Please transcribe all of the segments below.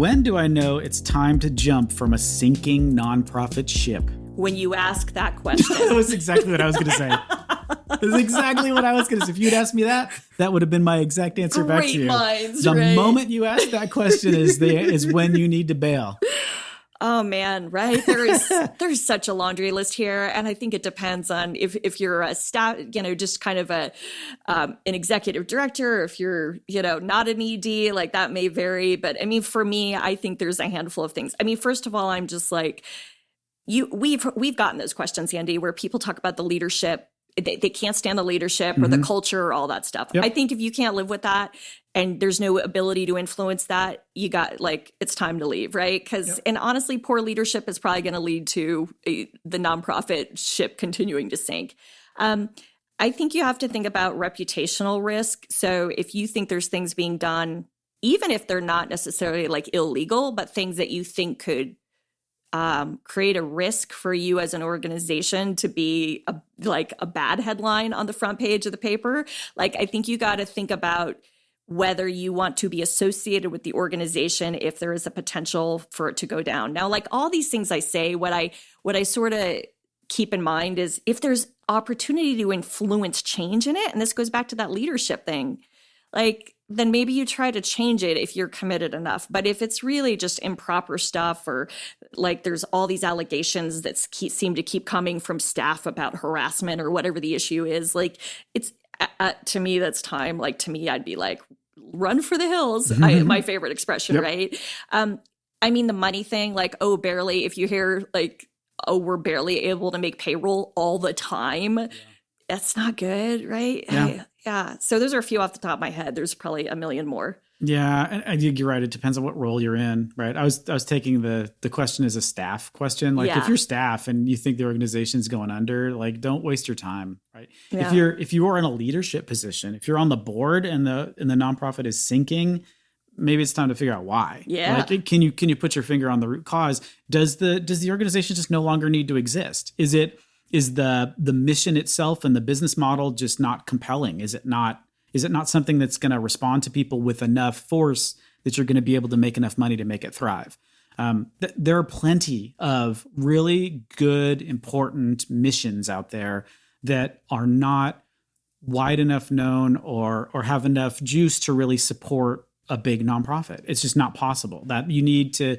When do I know it's time to jump from a sinking nonprofit ship? When you ask that question. That was exactly what I was going to say. That was exactly what I was going to say. If you'd asked me that, that would have been my exact answer back to you. Great minds, the right? moment you ask that question is when you need to bail. Oh man, right? There's such a laundry list here, and I think it depends on if you're a staff, just kind of an executive director, or if you're not an ED, like that may vary. But I mean, for me, I think there's a handful of things. I mean, first of all, I'm just like we've gotten those questions, Andy, where people talk about the leadership. They can't stand the leadership or the culture or all that stuff. Yep. I think if you can't live with that and there's no ability to influence that, you got it's time to leave, right? And honestly, poor leadership is probably going to lead to the nonprofit ship continuing to sink. I think you have to think about reputational risk. So if you think there's things being done, even if they're not necessarily illegal, but things that you think could create a risk for you as an organization to be a bad headline on the front page of the paper. I think you got to think about whether you want to be associated with the organization if there is a potential for it to go down. Now, all these things I say, what I sort of keep in mind is if there's opportunity to influence change in it, and this goes back to that leadership thing, then maybe you try to change it if you're committed enough. But if it's really just improper stuff or there's all these allegations that seem to keep coming from staff about harassment or whatever the issue is, it's to me, that's time. To me, I'd be run for the hills. My favorite expression, yep. Right? I mean, the money thing, barely, if you hear we're barely able to make payroll all the time. Yeah. That's not good, right? Yeah. Yeah. So those are a few off the top of my head. There's probably a million more. Yeah. I think you're right. It depends on what role you're in, right? I was taking the question as a staff question. If you're staff and you think the organization's going under, don't waste your time, right? Yeah. If you are in a leadership position, if you're on the board and the nonprofit is sinking, maybe it's time to figure out why. Yeah. Can you put your finger on the root cause? Does the organization just no longer need to exist? Is the mission itself and the business model just not compelling? Is it not something that's going to respond to people with enough force that you're going to be able to make enough money to make it thrive? There are plenty of really good, important missions out there that are not wide enough known or have enough juice to really support a big nonprofit. It's just not possible. That you need to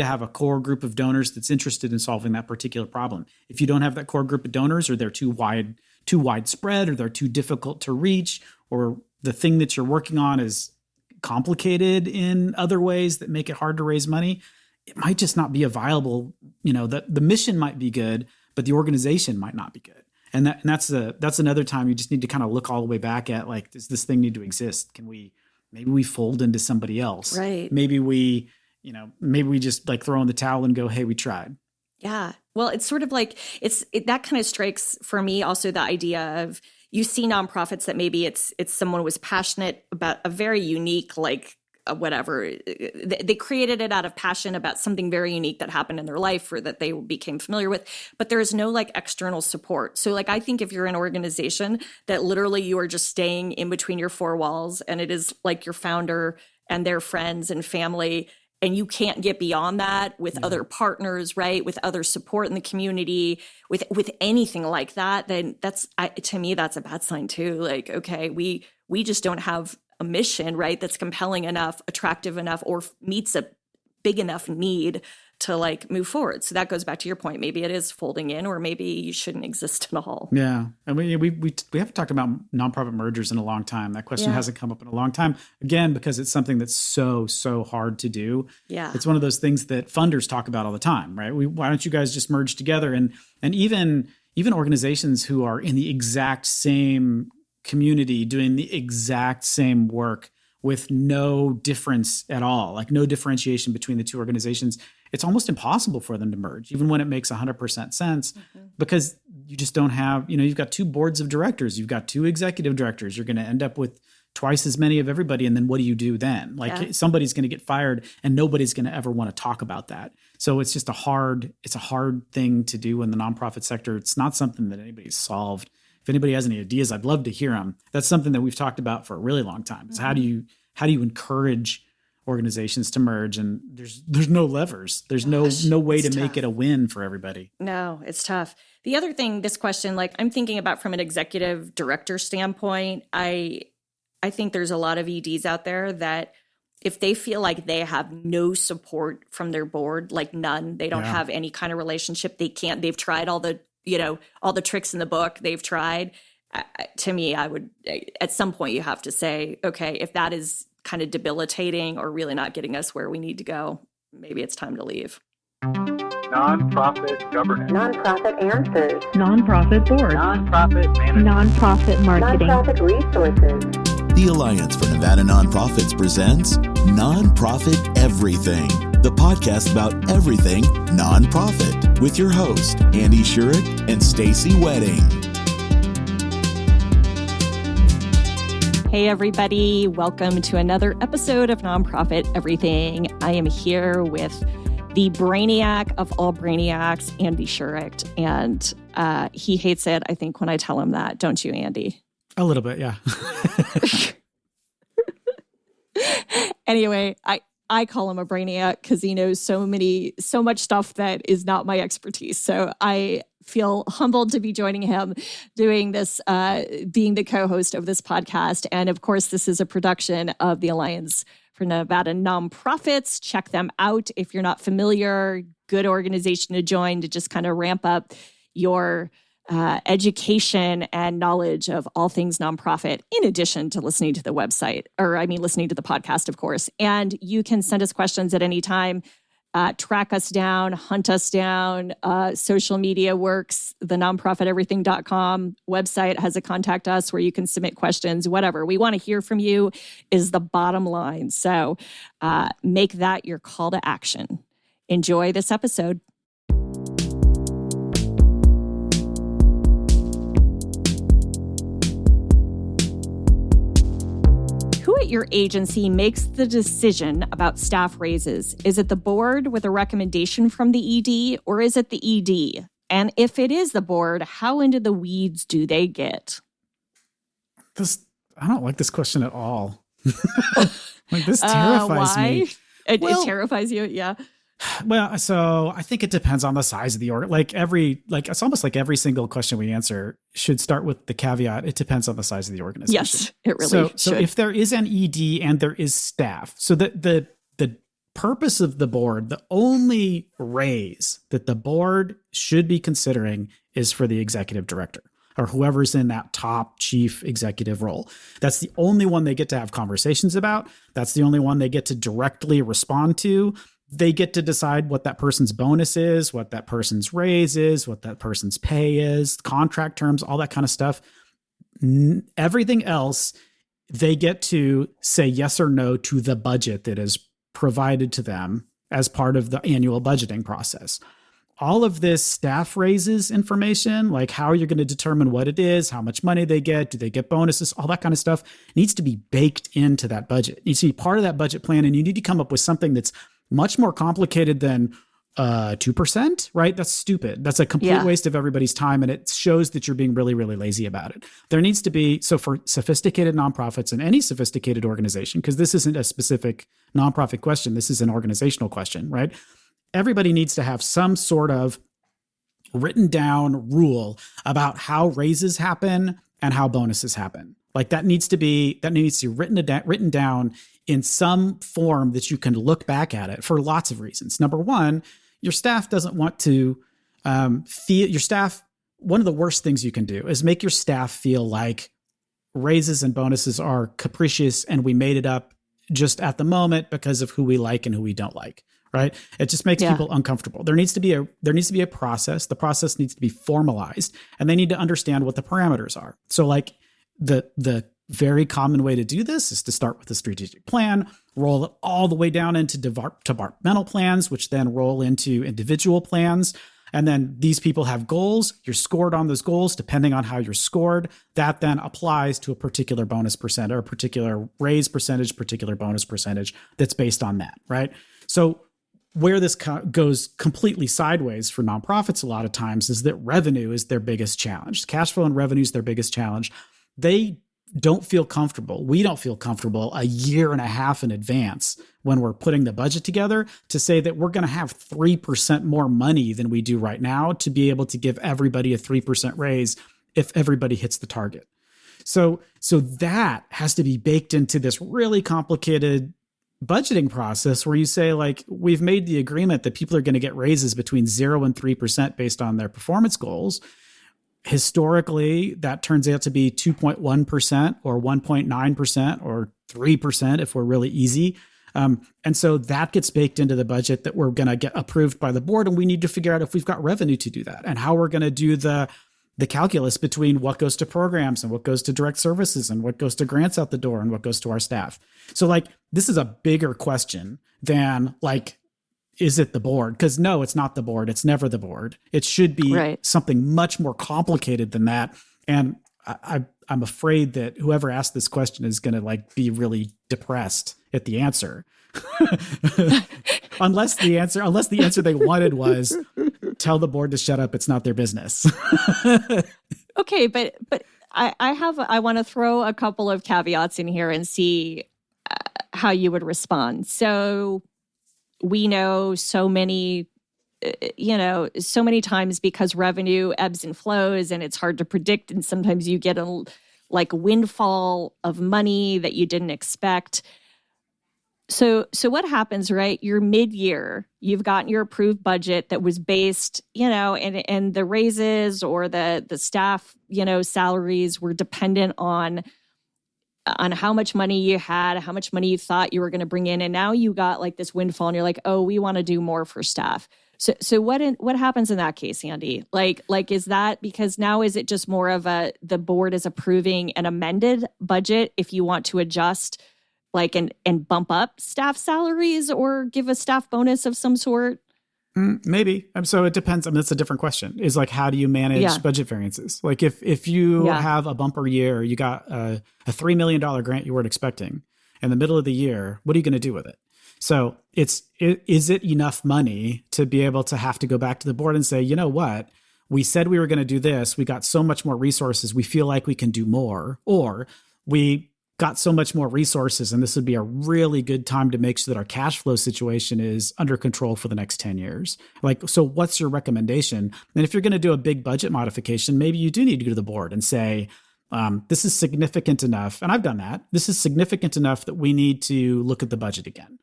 have a core group of donors that's interested in solving that particular problem. If you don't have that core group of donors, or they're too widespread, or they're too difficult to reach, or the thing that you're working on is complicated in other ways that make it hard to raise money, it might just not be a viable, the mission might be good, but the organization might not be good. And that's another time you just need to kind of look all the way back at does this thing need to exist? Maybe we fold into somebody else. Right. Maybe we just throw in the towel and go, hey, we tried. Yeah. Well, it's sort of that kind of strikes for me also the idea of you see nonprofits that maybe it's someone who was passionate about a very unique, whatever. They created it out of passion about something very unique that happened in their life or that they became familiar with, but there is no external support. So I think if you're an organization that literally you are just staying in between your four walls and it is your founder and their friends and family, and you can't get beyond that with other partners, right? With other support in the community, with anything like that, then to me, that's a bad sign too. Okay, we just don't have a mission, right, that's compelling enough, attractive enough, or meets a big enough need to move forward. So that goes back to your point. Maybe it is folding in, or maybe you shouldn't exist at all. Yeah. And we haven't talked about nonprofit mergers in a long time. That question hasn't come up in a long time. Again, because it's something that's so hard to do. Yeah. It's one of those things that funders talk about all the time, right? Why don't you guys just merge together? And even organizations who are in the exact same community doing the exact same work with no difference at all, no differentiation between the two organizations, it's almost impossible for them to merge, even when it makes 100% sense, because you just don't have, you've got two boards of directors, you've got two executive directors, you're going to end up with twice as many of everybody. And then what do you do then? Somebody's going to get fired and nobody's going to ever want to talk about that. So it's just a hard thing to do in the nonprofit sector. It's not something that anybody's solved. If anybody has any ideas, I'd love to hear them. That's something that we've talked about for a really long time. Is how do you encourage organizations to merge, and there's no levers. There's no way to make it a win for everybody. No, it's tough. The other thing, this question, like I'm thinking about from an executive director standpoint, I think there's a lot of EDs out there that if they feel like they have no support from their board, like none, they don't have any kind of relationship, they've tried all the tricks in the book, they've tried. To me, I would, at some point you have to say, okay, if that is kind of debilitating or really not getting us where we need to go, maybe it's time to leave. Nonprofit governance. Nonprofit answers. Nonprofit board. Nonprofit management. Nonprofit marketing. Nonprofit resources. The Alliance for Nevada Nonprofits presents Nonprofit Everything, the podcast about everything nonprofit, with your host, Andy Stacey and Stacey Wedding. Hey, everybody. Welcome to another episode of Nonprofit Everything. I am here with the brainiac of all brainiacs, Andy Stacey, and he hates it, I think, when I tell him that. Don't you, Andy? A little bit, yeah. Anyway, I call him a brainiac because he knows so much stuff that is not my expertise. So I feel humbled to be joining him, doing this, being the co-host of this podcast. And of course, this is a production of the Alliance for Nevada Nonprofits. Check them out if you're not familiar. Good organization to join to just kind of ramp up your education and knowledge of all things nonprofit, in addition to listening to the website, listening to the podcast, of course. And you can send us questions at any time, track us down, hunt us down. Social media works. The nonprofiteverything.com website has a contact us where you can submit questions, whatever. We want to hear from you is the bottom line. So make that your call to action. Enjoy this episode. Who at your agency makes the decision about staff raises? Is it the board with a recommendation from the ED, or is it the ED? And if it is the board, how into the weeds do they get? I don't like this question at all. This terrifies me. It terrifies you, yeah. Well, so I think it depends on the size of the org. It's almost like every single question we answer should start with the caveat, it depends on the size of the organization. Yes, it really should. So if there is an ED and there is staff, so the purpose of the board, the only raise that the board should be considering is for the executive director or whoever's in that top chief executive role. That's the only one they get to have conversations about. That's the only one they get to directly respond to. They get to decide what that person's bonus is, what that person's raise is, what that person's pay is, contract terms, all that kind of stuff. Everything else, they get to say yes or no to the budget that is provided to them as part of the annual budgeting process. All of this staff raises information, like how you're going to determine what it is, how much money they get, do they get bonuses, all that kind of stuff needs to be baked into that budget. It needs to be part of that budget plan, and you need to come up with something that's much more complicated than 2%, right? That's stupid. That's a complete waste of everybody's time. And it shows that you're being really, really lazy about it. There needs to be, so for sophisticated nonprofits and any sophisticated organization, because this isn't a specific nonprofit question, this is an organizational question, right? Everybody needs to have some sort of written down rule about how raises happen and how bonuses happen. Like that needs to be written down in some form that you can look back at it for lots of reasons. Number one, your staff doesn't want to feel your staff. One of the worst things you can do is make your staff feel like raises and bonuses are capricious and we made it up just at the moment because of who we like and who we don't like. Right? It just makes people uncomfortable. There needs to be a process. The process needs to be formalized, and they need to understand what the parameters are. So like the very common way to do this is to start with a strategic plan, roll it all the way down into departmental plans, which then roll into individual plans. And then these people have goals. You're scored on those goals depending on how you're scored. That then applies to a particular bonus percent or a particular raise percentage, particular bonus percentage that's based on that, right? So where this goes completely sideways for nonprofits a lot of times is that revenue is their biggest challenge. Cash flow and revenue is their biggest challenge. They don't feel comfortable. We don't feel comfortable a year and a half in advance when we're putting the budget together to say that we're going to have 3% more money than we do right now to be able to give everybody a 3% raise if everybody hits the target. So that has to be baked into this really complicated budgeting process where you say, like, we've made the agreement that people are going to get raises between 0 and 3% based on their performance goals. Historically, that turns out to be 2.1% or 1.9% or 3% if we're really easy. And so that gets baked into the budget that we're going to get approved by the board. And we need to figure out if we've got revenue to do that and how we're going to do the calculus between what goes to programs and what goes to direct services and what goes to grants out the door and what goes to our staff. So like, this is a bigger question than like, is it the board? Because no, it's not the board. It's never the board. It should be something much more complicated than that. And I'm afraid that whoever asked this question is going to like be really depressed at the answer. unless the answer they wanted was tell the board to shut up. It's not their business. Okay. But I want to throw a couple of caveats in here and see how you would respond. So we know so many times because revenue ebbs and flows and it's hard to predict. And sometimes you get a windfall of money that you didn't expect. So what happens, right? You're mid-year, you've gotten your approved budget that was based, and the raises or the staff, salaries were dependent on how much money you had, how much money you thought you were going to bring in. And now you got like this windfall and you're like, oh, we want to do more for staff. So what happens in that case, Andy? Like, is that because now is it just more of the board is approving an amended budget if you want to adjust and bump up staff salaries or give a staff bonus of some sort? Maybe. So it depends. I mean, that's a different question. Is like, how do you manage budget variances? Like if you have a bumper year, you got a $3 million grant you weren't expecting in the middle of the year, what are you going to do with it? So is it enough money to be able to have to go back to the board and say, you know what? We said we were going to do this. We got so much more resources. We feel like we can do more, or we got so much more resources, and this would be a really good time to make sure that our cash flow situation is under control for the next 10 years. Like, so what's your recommendation? And if you're going to do a big budget modification, maybe you do need to go to the board and say, this is significant enough. And I've done that. This is significant enough that we need to look at the budget again.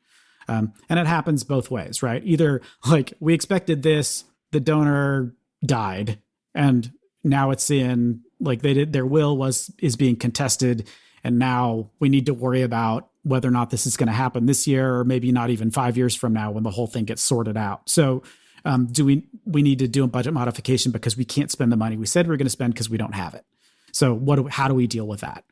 And it happens both ways, right? Either like we expected this, the donor died, and now it's in like their will is being contested. And now we need to worry about whether or not this is going to happen this year, or maybe not even 5 years from now when the whole thing gets sorted out. So do we need to do a budget modification because we can't spend the money we said we were going to spend because we don't have it? So how do we deal with that?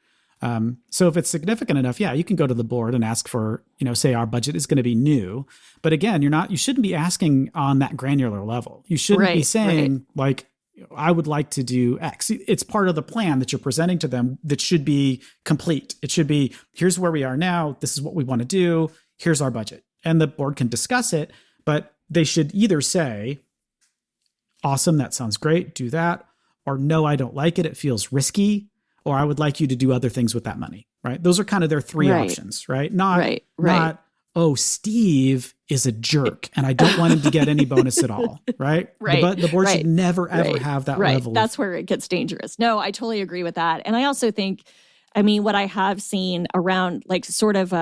So if it's significant enough, you can go to the board and ask for, say our budget is going to be new. But again, you shouldn't be asking on that granular level. You shouldn't be saying like, I would like to do X. It's part of the plan that you're presenting to them that should be complete. It should be, here's where we are now. This is what we want to do. Here's our budget. And the board can discuss it, but they should either say, awesome, that sounds great, do that. Or no, I don't like it. It feels risky. Or I would like you to do other things with that money, right? Those are kind of their three options, right? Not, oh, Steve is a jerk and I don't want him to get any bonus at all, right? The board should never, ever have that level. That's where it gets dangerous. No, I totally agree with that. And I also think, what I have seen around like sort of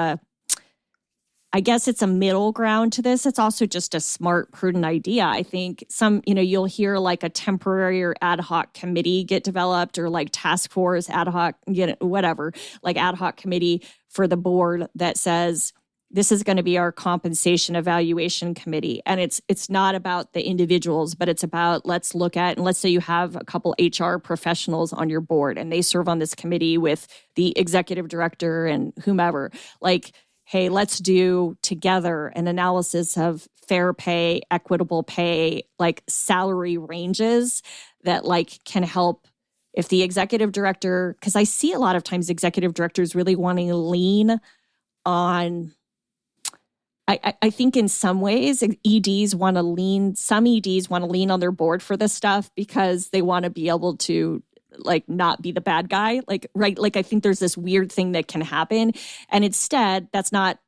I guess it's a middle ground to this. It's also just a smart, prudent idea. I think you'll hear like a temporary or ad hoc committee get developed or like task force ad hoc, whatever, like ad hoc committee for the board that says, this is going to be our compensation evaluation committee. And it's not about the individuals, but it's about let's look at, and let's say you have a couple HR professionals on your board and they serve on this committee with the executive director and whomever. Like, hey, let's do together an analysis of fair pay, equitable pay, like salary ranges that like can help if the executive director, because I see a lot of times executive directors really wanting to lean on, I think in some ways, some EDs want to lean on their board for this stuff because they want to be able to like not be the bad guy. Like, right. Like, I think there's this weird thing that can happen. And instead, that's not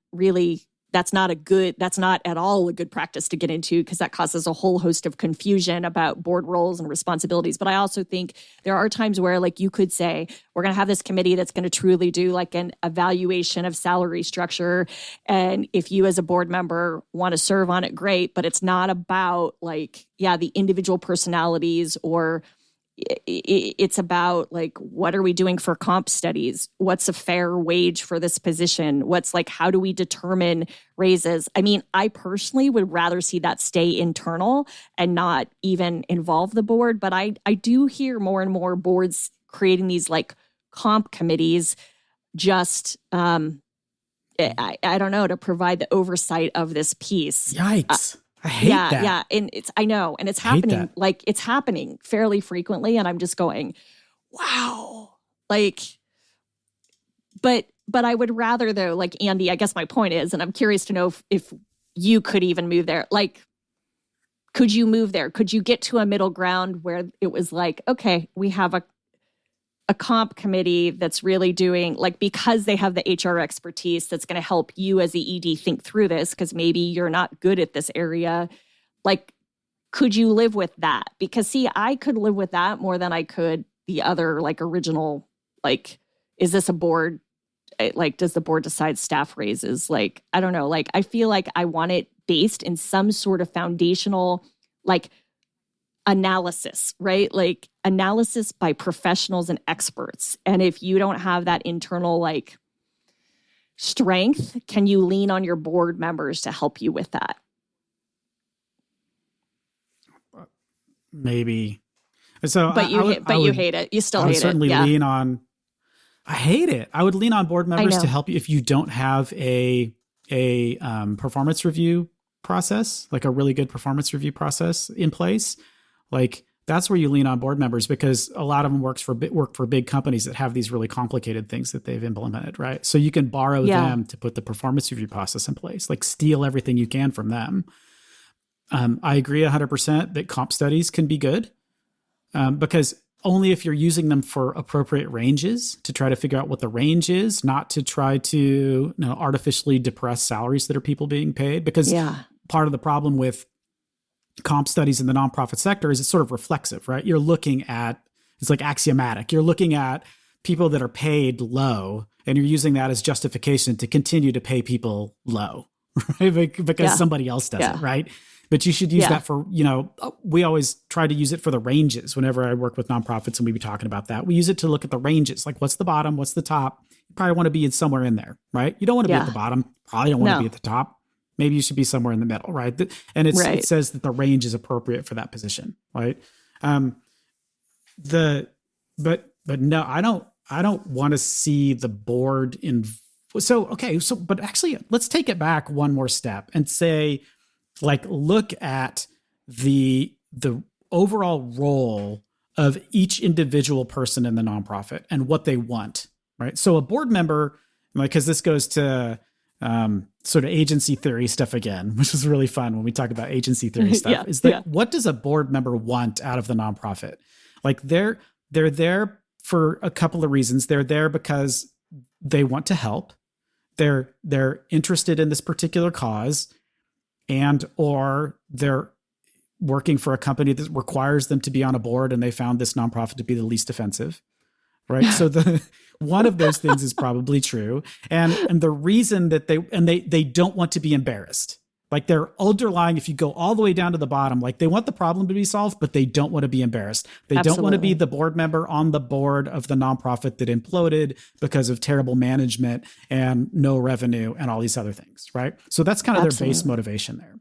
at all a good practice to get into, because that causes a whole host of confusion about board roles and responsibilities. But I also think there are times where, like, you could say, we're going to have this committee that's going to truly do like an evaluation of salary structure. And if you as a board member want to serve on it, great. But it's not about like, the individual personalities, or it's about like, what are we doing for comp studies? What's a fair wage for this position? What's like, how do we determine raises? I mean, I personally would rather see that stay internal and not even involve the board. But I do hear more and more boards creating these like comp committees just, I don't know, to provide the oversight of this piece. Yikes. I hate that. Yeah. And I know. And it's happening, like it's happening fairly frequently. And I'm just going, wow. Like, but I would rather though, like Andy, I guess my point is, and I'm curious to know if you could even move there. Like, could you move there? Could you get to a middle ground where it was like, okay, we have a comp committee that's really doing, like, because they have the HR expertise that's going to help you as the ED think through this, because maybe you're not good at this area. Like, could you live with that? Because see, I could live with that more than I could the other, like, original, like, is this a board? Like, does the board decide staff raises? Like, I don't know. Like, I feel like I want it based in some sort of foundational, like, analysis, right? Like analysis by professionals and experts. And if you don't have that internal like strength, can you lean on your board members to help you with that? Maybe. So, but you hate it. You still hate it. I would certainly lean on. I hate it. I would lean on board members to help you if you don't have a performance review process, like a really good performance review process in place. Like that's where you lean on board members, because a lot of them work for big companies that have these really complicated things that they've implemented, right? So you can borrow them to put the performance review process in place, like steal everything you can from them. I agree 100% that comp studies can be good, because only if you're using them for appropriate ranges to try to figure out what the range is, not to try to artificially depress salaries that are people being paid. Because part of the problem with comp studies in the nonprofit sector is it's sort of reflexive, right? You're looking at, it's like axiomatic. You're looking at people that are paid low, and you're using that as justification to continue to pay people low, right? Because somebody else does it, right? But you should use that for, we always try to use it for the ranges. Whenever I work with nonprofits and we be talking about that, we use it to look at the ranges. Like what's the bottom? What's the top? You probably want to be somewhere in there, right? You don't want to be at the bottom. Probably don't want to be at the top. Maybe you should be somewhere in the middle, right? And it says that the range is appropriate for that position, right? But no, I don't want to see the board in. But actually, let's take it back one more step and say, like, look at the overall role of each individual person in the nonprofit and what they want, right? So a board member, like, because this goes to sort of agency theory stuff again, which was really fun when we talk about agency theory stuff, is that what does a board member want out of the nonprofit? Like they're there for a couple of reasons. They're there because they want to help. They're interested in this particular cause, and or they're working for a company that requires them to be on a board, and they found this nonprofit to be the least offensive. Right. So one of those things is probably true. And the reason that they don't want to be embarrassed, like they're underlying, if you go all the way down to the bottom, like they want the problem to be solved, but they don't want to be embarrassed. They don't want to be the board member on the board of the nonprofit that imploded because of terrible management and no revenue and all these other things. Right. So that's kind of their base motivation there.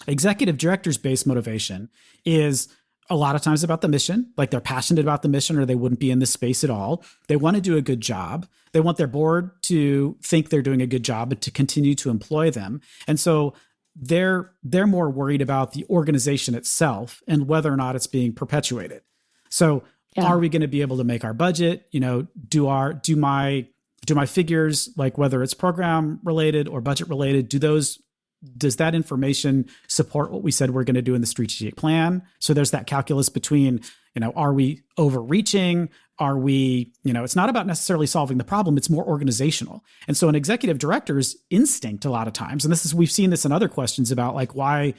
Executive director's base motivation is a lot of times about the mission, like they're passionate about the mission or they wouldn't be in this space at all. They want to do a good job. They want their board to think they're doing a good job and to continue to employ them. And so they're more worried about the organization itself and whether or not it's being perpetuated. So are we going to be able to make our budget? Do my figures, like whether it's program related or budget related, do those does that information support what we said we're going to do in the strategic plan? So there's that calculus between, are we overreaching? Are we, it's not about necessarily solving the problem. It's more organizational. And so an executive director's instinct a lot of times, and we've seen this in other questions about like, why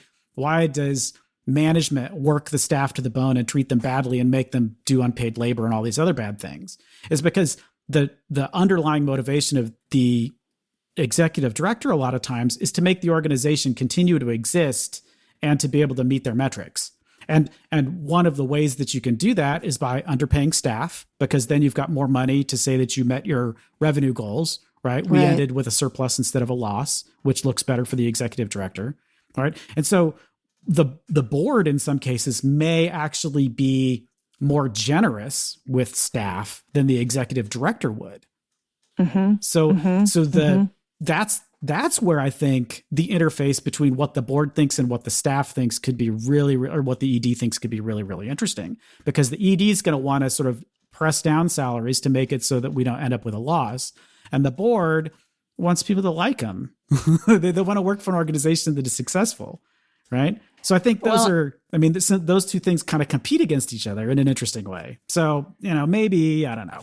does management work the staff to the bone and treat them badly and make them do unpaid labor and all these other bad things, is because the underlying motivation of the executive director a lot of times is to make the organization continue to exist and to be able to meet their metrics. And one of the ways that you can do that is by underpaying staff, because then you've got more money to say that you met your revenue goals, right? We ended with a surplus instead of a loss, which looks better for the executive director, right? And so the board in some cases may actually be more generous with staff than the executive director would. That's where I think the interface between what the board thinks and what the staff thinks could be or what the ED thinks could be really, really interesting, because the ED is going to want to sort of press down salaries to make it so that we don't end up with a loss. And the board wants people to like them. They want to work for an organization that is successful, right? So I think those two things kind of compete against each other in an interesting way. So, maybe, I don't know.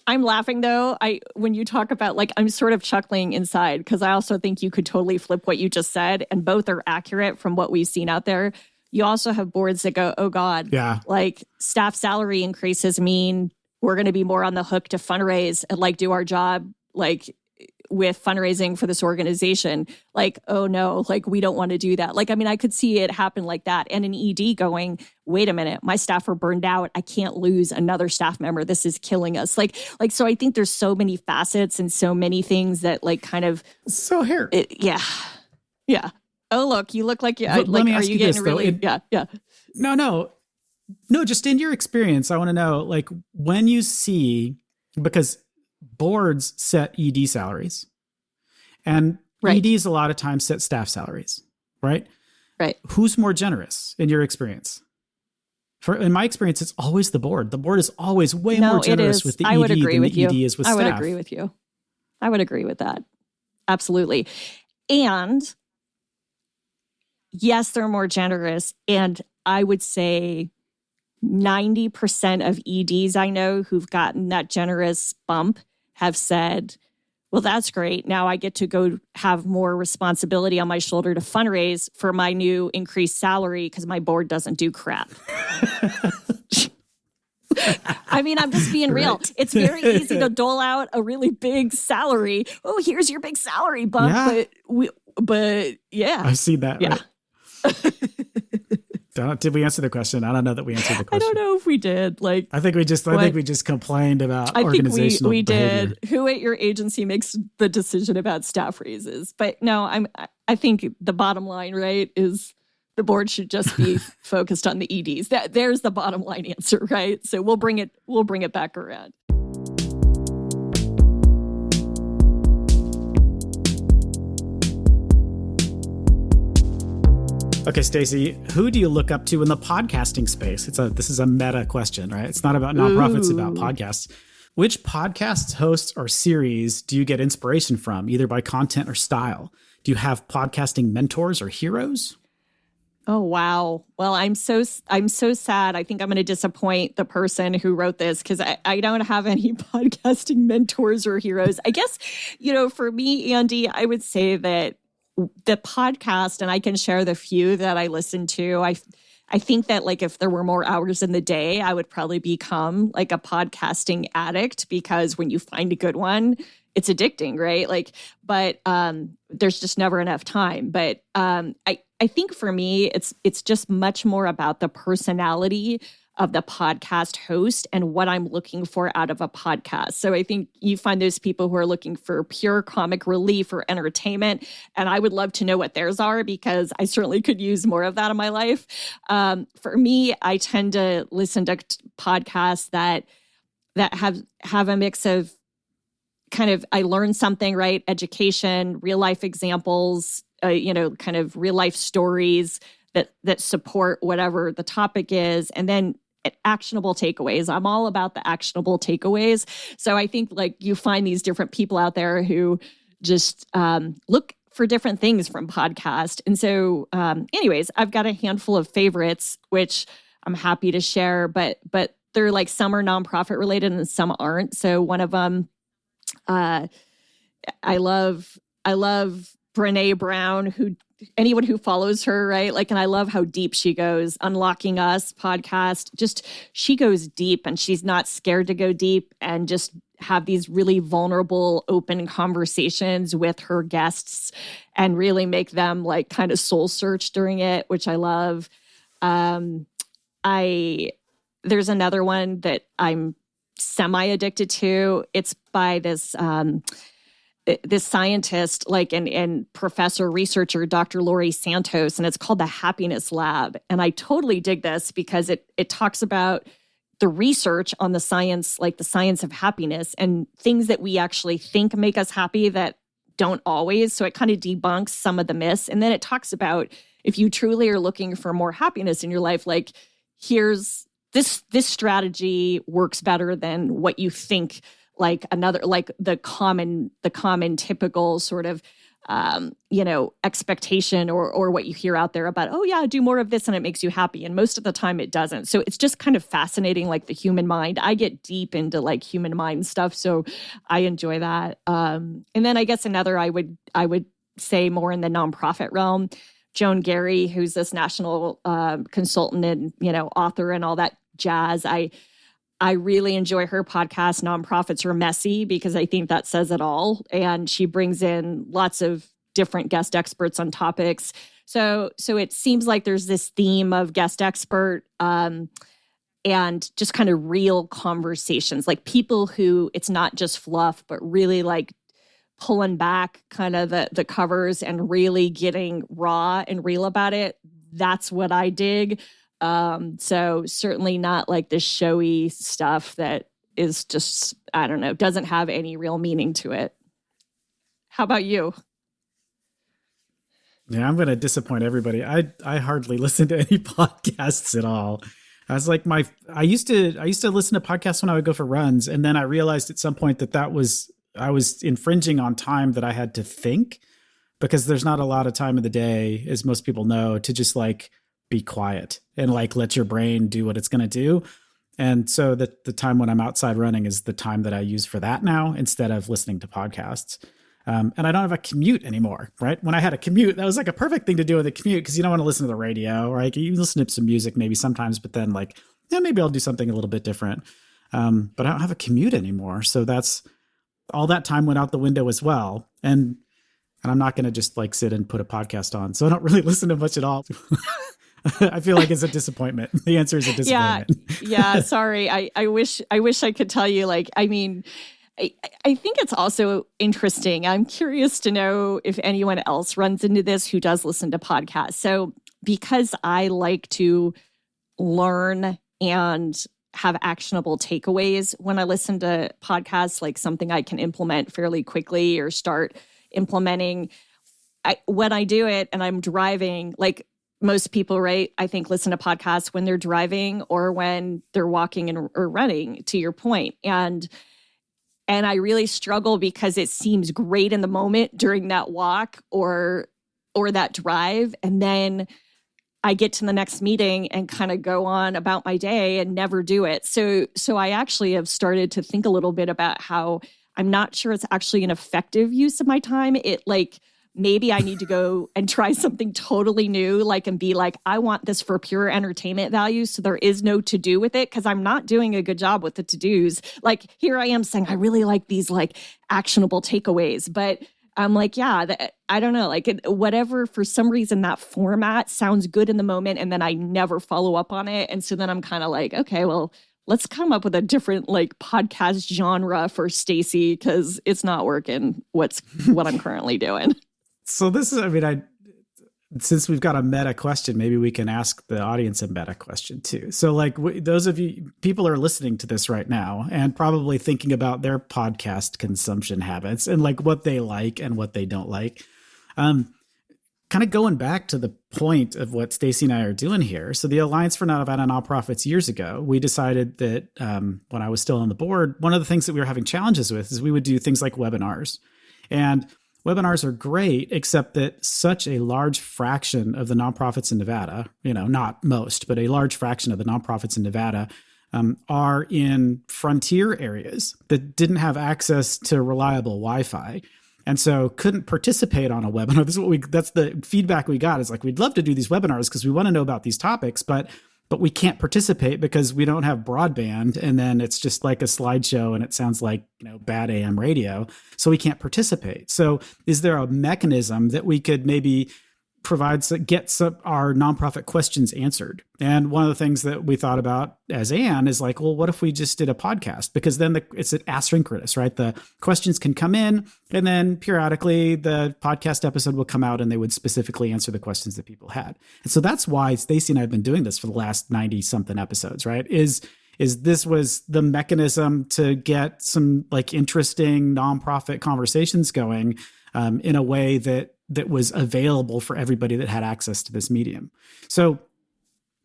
I'm laughing though. When you talk about I'm sort of chuckling inside, because I also think you could totally flip what you just said, and both are accurate from what we've seen out there. You also have boards that go, oh God, staff salary increases mean we're going to be more on the hook to fundraise and do our job with fundraising for this organization. Oh no, we don't want to do that. I could see it happen like that. And an ED going, wait a minute, my staff are burned out. I can't lose another staff member. This is killing us. So I think there's so many facets and so many things that So here. Yeah. Oh, look, you look like you, let me ask you getting this, really, though. yeah. No, just in your experience, I want to know, when you see, because boards set ED salaries and EDs a lot of times set staff salaries, right? Right. Who's more generous in your experience? In my experience, it's always the board. The board is always way more generous with the ED than the ED is with staff. I would agree with you. I would agree with that. Absolutely. And yes, they're more generous. And I would say 90% of EDs I know who've gotten that generous bump have said, well, that's great. Now I get to go have more responsibility on my shoulder to fundraise for my new increased salary because my board doesn't do crap. I'm just being real. It's very easy to dole out a really big salary. Oh, here's your big salary bump. Yeah. But yeah. I've seen that. Yeah. Right? Did we answer the question? I don't know that we answered the question. I don't know if we did. I think we just complained about organizational we behavior. did. Who at your agency makes the decision about staff raises? But no, I think the bottom line, right, is the board should just be focused on the EDs. There's the bottom line answer, right? So we'll bring it back around. Okay, Stacey, who do you look up to in the podcasting space? This is a meta question, right? It's not about nonprofits, it's about podcasts. Which podcasts, hosts, or series do you get inspiration from, either by content or style? Do you have podcasting mentors or heroes? Oh, wow. Well, I'm so sad. I think I'm going to disappoint the person who wrote this because I don't have any podcasting mentors or heroes. I guess, for me, Andy, I would say that the podcast, and I can share the few that I listen to, I think that if there were more hours in the day, I would probably become a podcasting addict, because when you find a good one, it's addicting, right? But there's just never enough time. But I think for me, it's just much more about the personality of the podcast host and what I'm looking for out of a podcast. So I think you find those people who are looking for pure comic relief or entertainment, and I would love to know what theirs are, because I certainly could use more of that in my life. For me, I tend to listen to podcasts that have a mix of kind of, I learned something, right? Education, real life examples, kind of real life stories that support whatever the topic is, and then actionable takeaways. I'm all about the actionable takeaways. So I think you find these different people out there who just look for different things from podcast. And so, anyways, I've got a handful of favorites, which I'm happy to share, but they're like some are nonprofit related and some aren't. So one of them, I love Brené Brown, who anyone who follows her, right? Like, and I love how deep she goes. Unlocking Us podcast, just she goes deep and she's not scared to go deep and just have these really vulnerable, open conversations with her guests and really make them like kind of soul search during it, which I love. There's another one that I'm semi-addicted to. It's by this scientist, like and professor researcher, Dr. Laurie Santos, and it's called the Happiness Lab. And I totally dig this because it talks about the research on the science, like the science of happiness and things that we actually think make us happy that don't always. So it kind of debunks some of the myths. And then it talks about if you truly are looking for more happiness in your life, like here's this strategy works better than what you think, like another, like the common typical sort of, expectation or what you hear out there about, oh yeah, do more of this and it makes you happy. And most of the time it doesn't. So it's just kind of fascinating, like the human mind. I get deep into like human mind stuff. So I enjoy that. And then I guess another, I would say more in the nonprofit realm, Joan, Garry, who's this national consultant and, author and all that jazz. I really enjoy her podcast, Nonprofits Are Messy, because I think that says it all. And she brings in lots of different guest experts on topics. So it seems like there's this theme of guest expert and just kind of real conversations, like people who it's not just fluff, but really like pulling back kind of the covers and really getting raw and real about it. That's what I dig. So certainly not like the showy stuff that is just, I don't know, doesn't have any real meaning to it. How about you? Yeah, I'm going to disappoint everybody. I hardly listen to any podcasts at all. I was like I used to listen to podcasts when I would go for runs. And then I realized at some point I was infringing on time that I had to think, because there's not a lot of time of the day, as most people know, to just like be quiet and like let your brain do what it's going to do. And so the time when I'm outside running is the time that I use for that now, instead of listening to podcasts. And I don't have a commute anymore, right? When I had a commute, that was like a perfect thing to do with a commute, because you don't want to listen to the radio, right? You listen to some music maybe sometimes, but then like, yeah, maybe I'll do something a little bit different. But I don't have a commute anymore. So that's all that time went out the window as well. And I'm not going to just like sit and put a podcast on. So I don't really listen to much at all. I feel like it's a disappointment. The answer is a disappointment. Yeah. Sorry. I wish I could tell you, like, I mean, I think it's also interesting. I'm curious to know if anyone else runs into this who does listen to podcasts. So because I like to learn and have actionable takeaways when I listen to podcasts, like something I can implement fairly quickly or start implementing, when I do it and I'm driving, like, most people, right, I think listen to podcasts when they're driving or when they're walking or running, to your point. And I really struggle because it seems great in the moment during that walk or that drive. And then I get to the next meeting and kind of go on about my day and never do it. So I actually have started to think a little bit about how I'm not sure it's actually an effective use of my time. It like, maybe I need to go and try something totally new, like, and be like, I want this for pure entertainment value. So there is no to-do with it, because I'm not doing a good job with the to-dos. Like, here I am saying, I really like these like actionable takeaways, but I'm like, yeah, I don't know, like whatever, for some reason that format sounds good in the moment. And then I never follow up on it. And so then I'm kind of like, okay, well, let's come up with a different like podcast genre for Stacey, because it's not working what I'm currently doing. So this is, since we've got a meta question, maybe we can ask the audience a meta question too. So like those of you, people are listening to this right now and probably thinking about their podcast consumption habits and like what they like and what they don't like. Kind of going back to the point of what Stacey and I are doing here. So the Alliance for Nevada Nonprofits years ago, we decided that when I was still on the board, one of the things that we were having challenges with is we would do things like webinars. And webinars are great, except that such a large fraction of the nonprofits in Nevada, not most, but a large fraction of the nonprofits in Nevada are in frontier areas that didn't have access to reliable Wi-Fi. And so couldn't participate on a webinar. That's the feedback we got, is like, we'd love to do these webinars because we want to know about these topics, but we can't participate because we don't have broadband. And then it's just like a slideshow and it sounds like, bad AM radio. So we can't participate. So is there a mechanism that we could maybe get our nonprofit questions answered? And one of the things that we thought about as Ann is like, well, what if we just did a podcast? Because then it's asynchronous, right? The questions can come in, and then periodically the podcast episode will come out and they would specifically answer the questions that people had. And so that's why Stacey and I have been doing this for the last 90 something episodes, right? Is this was the mechanism to get some like interesting nonprofit conversations going in a way that was available for everybody that had access to this medium. So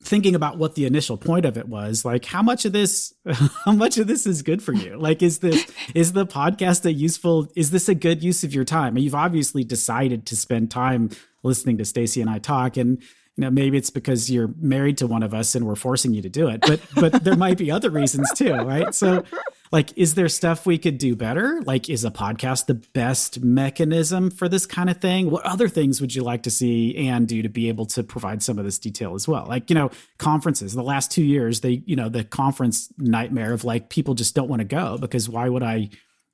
thinking about what the initial point of it was, like, how much of this is good for you? Like, is the podcast is this a good use of your time? And you've obviously decided to spend time listening to Stacey and I talk, and maybe it's because you're married to one of us and we're forcing you to do it, but there might be other reasons too, right? So like, is there stuff we could do better? Like, is a podcast the best mechanism for this kind of thing? What other things would you like to see Ann do to be able to provide some of this detail as well? Like, conferences, the last 2 years, the conference nightmare of like, people just don't want to go because why would I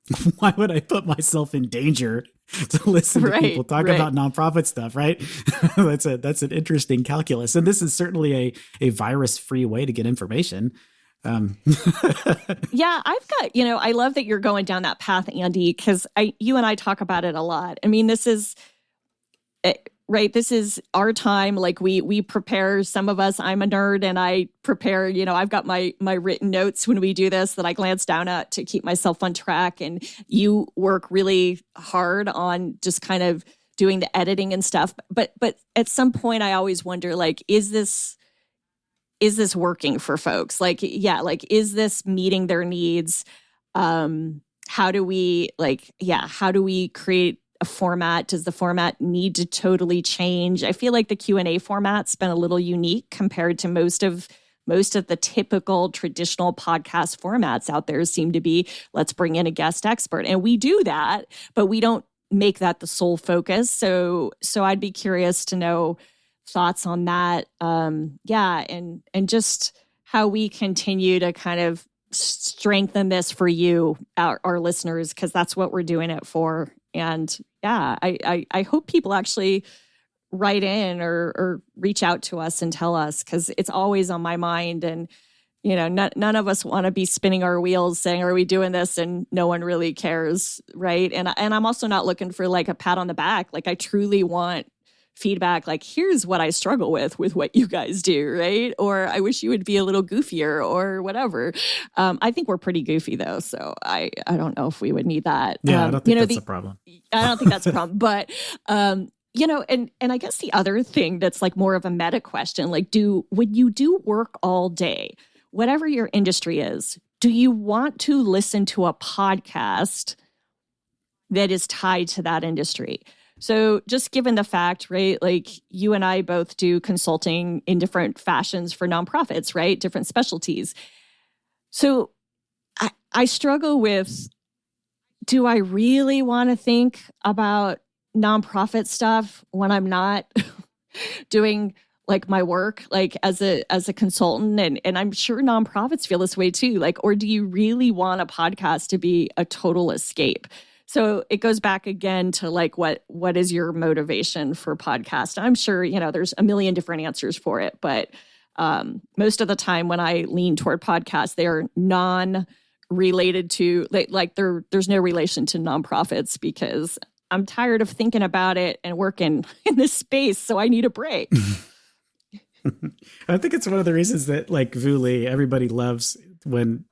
put myself in danger to listen to people talk about nonprofit stuff, right? That's an interesting calculus. And this is certainly a virus-free way to get information. Yeah, I've got, I love that you're going down that path, Andy, because you and I talk about it a lot. I mean, this is right. This is our time. Like we prepare, some of us, I'm a nerd and I prepare, I've got my written notes when we do this that I glance down at to keep myself on track. And you work really hard on just kind of doing the editing and stuff. But at some point I always wonder, like, is this working for folks? Like, yeah, like, is this meeting their needs? How do we create a format? Does the format need to totally change? I feel like the Q&A format's been a little unique compared to most of the typical traditional podcast formats out there seem to be, let's bring in a guest expert. And we do that, but we don't make that the sole focus. So I'd be curious to know thoughts on that. And just how we continue to kind of strengthen this for you, our listeners, because that's what we're doing it for. And yeah, I hope people actually write in or reach out to us and tell us, because it's always on my mind. And, none of us want to be spinning our wheels saying, are we doing this? And no one really cares. Right. And I'm also not looking for like a pat on the back. Like, I truly want feedback, like, here's what I struggle with what you guys do, right? Or I wish you would be a little goofier or whatever. I think we're pretty goofy though, so I don't know if we would need that. Yeah, I don't think that's a problem. I don't think that's a problem. But and I guess the other thing that's like more of a meta question, like, when you do work all day, whatever your industry is, do you want to listen to a podcast that is tied to that industry? So just given the fact, right, like you and I both do consulting in different fashions for nonprofits, right? Different specialties. So I struggle with, do I really want to think about nonprofit stuff when I'm not doing like my work, like as a consultant? And I'm sure nonprofits feel this way too. Like, or do you really want a podcast to be a total escape? So it goes back again to like, what is your motivation for podcast? I'm sure, there's a million different answers for it, but most of the time when I lean toward podcasts, they are non-related to, there's no relation to nonprofits, because I'm tired of thinking about it and working in this space, so I need a break. I think it's one of the reasons that like Vuli, everybody loves when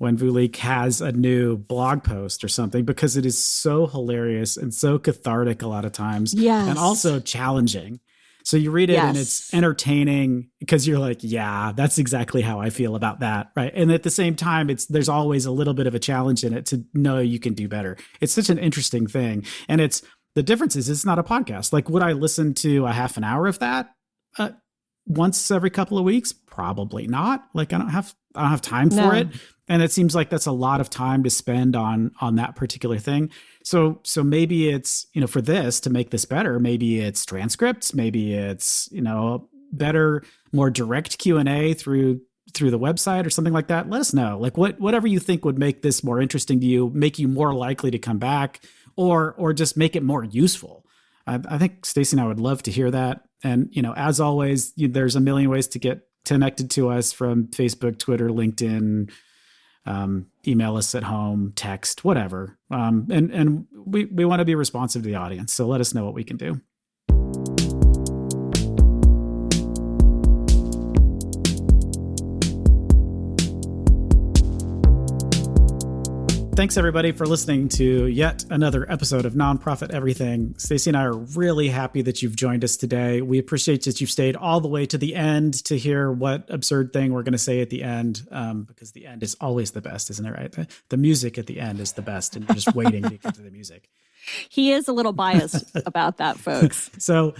Vuli has a new blog post or something, because it is so hilarious and so cathartic a lot of times. Yes. And also challenging. So you read it and it's entertaining because you're like, yeah, that's exactly how I feel about that. Right. And at the same time, there's always a little bit of a challenge in it to know you can do better. It's such an interesting thing. And it's The difference is it's not a podcast. Like, would I listen to a half an hour of that once every couple of weeks? Probably not. Like, I don't have time for it. And it seems like that's a lot of time to spend on that particular thing. So maybe it's, for this, to make this better, maybe it's transcripts, maybe it's, better, more direct Q&A through the website or something like that. Let us know. Like, whatever you think would make this more interesting to you, make you more likely to come back, or just make it more useful. I think Stacey and I would love to hear that. And, as always, there's a million ways to get connected to us, from Facebook, Twitter, LinkedIn, email us at home, text, whatever. And we want to be responsive to the audience. So let us know what we can do. Thanks, everybody, for listening to yet another episode of Nonprofit Everything. Stacey and I are really happy that you've joined us today. We appreciate that you've stayed all the way to the end to hear what absurd thing we're going to say at the end, because the end is always the best, isn't it, right? The music at the end is the best, and you're just waiting to get to the music. He is a little biased about that, folks. So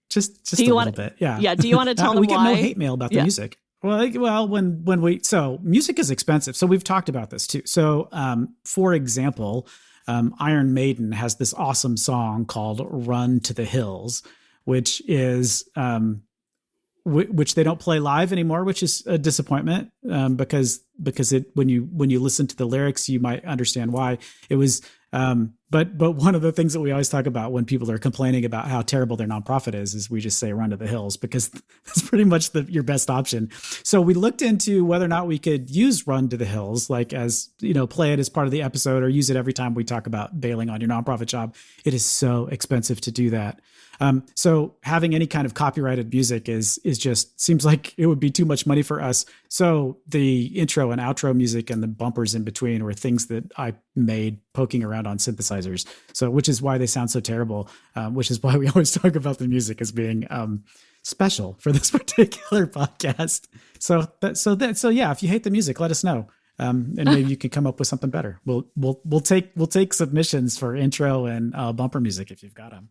just a little bit. Yeah. Yeah. Do you want to tell them we why? get no hate mail about the music. Well, so music is expensive. So we've talked about this too. So, for example, Iron Maiden has this awesome song called "Run to the Hills," which is, which they don't play live anymore, which is a disappointment, because when you listen to the lyrics, you might understand why. It was, but one of the things that we always talk about when people are complaining about how terrible their nonprofit is we just say "Run to the Hills," because that's pretty much your best option. So we looked into whether or not we could use "Run to the Hills," like, as, play it as part of the episode, or use it every time we talk about bailing on your nonprofit job. It is so expensive to do that. So having any kind of copyrighted music is just seems like it would be too much money for us. So the intro and outro music and the bumpers in between were things that I made poking around on synthesizers. So, which is why they sound so terrible. Which is why we always talk about the music as being special for this particular podcast. So yeah, if you hate the music, let us know. And maybe you can come up with something better. We'll take submissions for intro and bumper music if you've got them.